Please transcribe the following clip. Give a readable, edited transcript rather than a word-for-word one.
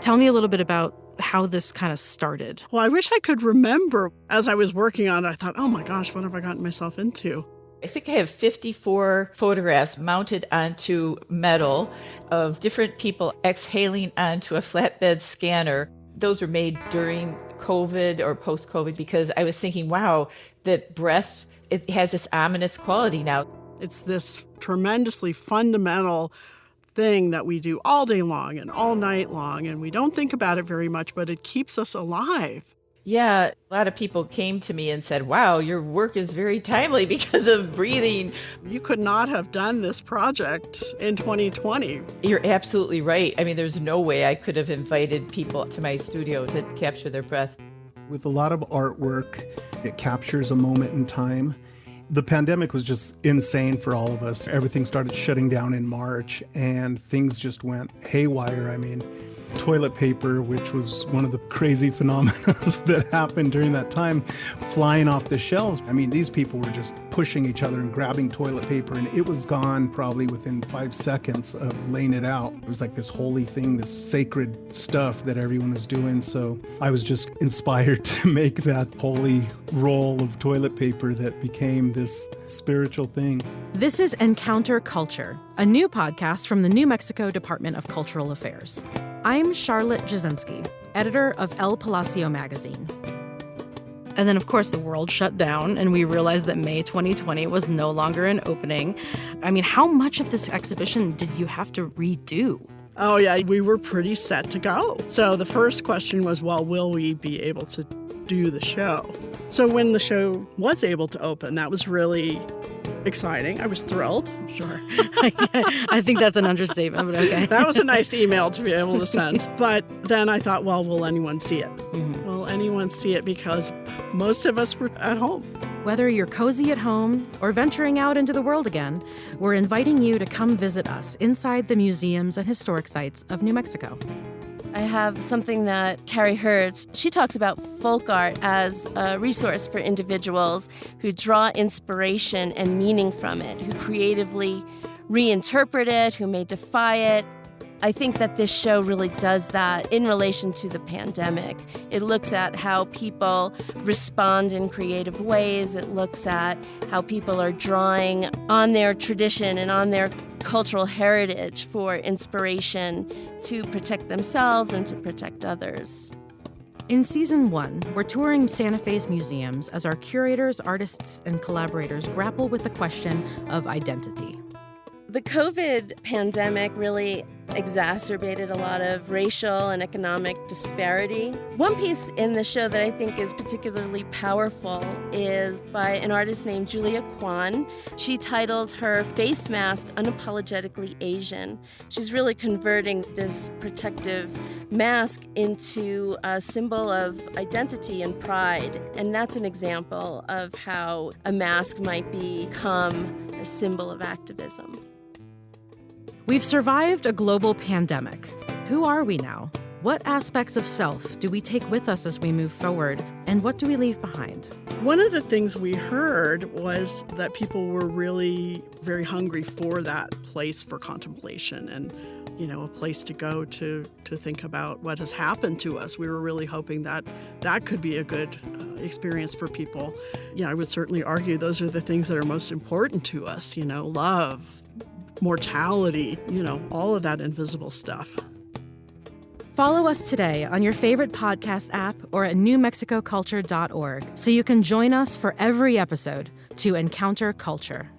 Tell me a little bit about how this kind of started. Well, I wish I could remember. As I was working on it, I thought, oh my gosh, what have I gotten myself into? I think I have 54 photographs mounted onto metal of different people exhaling onto a flatbed scanner. Those were made during COVID or post-COVID because I was thinking, wow, that breath, it has this ominous quality now. It's this tremendously fundamental thing that we do all day long and all night long, and we don't think about it very much, but it keeps us alive. Yeah, a lot of people came to me and said, wow, your work is very timely because of breathing. You could not have done this project in 2020. You're absolutely right. I mean, there's no way I could have invited people to my studio to capture their breath. With a lot of artwork, it captures a moment in time. The pandemic was just insane for all of us. Everything started shutting down in March and things just went haywire. I mean, toilet paper, which was one of the crazy phenomena that happened during that time, flying off the shelves. I mean, these people were just pushing each other and grabbing toilet paper, and it was gone probably within 5 seconds of laying it out. It was like this holy thing, this sacred stuff that everyone was doing. So I was just inspired to make that holy roll of toilet paper that became this spiritual thing. This is Encounter Culture, a new podcast from the New Mexico Department of Cultural Affairs. I'm Charlotte Jusinski, editor of El Palacio magazine. And then, of course, the world shut down, and we realized that May 2020 was no longer an opening. I mean, how much of this exhibition did you have to redo? Oh, yeah, we were pretty set to go. So the first question was, well, will we be able to do the show? So when the show was able to open, that was really exciting. I was thrilled. Sure. I think that's an understatement, but okay. That was a nice email to be able to send. But then I thought, well, will anyone see it? Mm-hmm. Will anyone see it? Because most of us were at home. Whether you're cozy at home or venturing out into the world again, we're inviting you to come visit us inside the museums and historic sites of New Mexico. I have something that Carrie Hertz, she talks about folk art as a resource for individuals who draw inspiration and meaning from it, who creatively reinterpret it, who may defy it. I think that this show really does that in relation to the pandemic. It looks at how people respond in creative ways. It looks at how people are drawing on their tradition and on their cultural heritage for inspiration to protect themselves and to protect others. In Season 1, we're touring Santa Fe's museums as our curators, artists, and collaborators grapple with the question of identity. The COVID pandemic really exacerbated a lot of racial and economic disparity. One piece in the show that I think is particularly powerful is by an artist named Julia Kwan. She titled her face mask Unapologetically Asian. She's really converting this protective mask into a symbol of identity and pride. And that's an example of how a mask might become a symbol of activism. We've survived a global pandemic. Who are we now? What aspects of self do we take with us as we move forward, and what do we leave behind? One of the things we heard was that people were really very hungry for that place for contemplation and, you know, a place to go to think about what has happened to us. We were really hoping that that could be a good experience for people. You know, I would certainly argue those are the things that are most important to us, you know, love, mortality, you know, all of that invisible stuff. Follow us today on your favorite podcast app or at newmexicoculture.org so you can join us for every episode to Encounter Culture.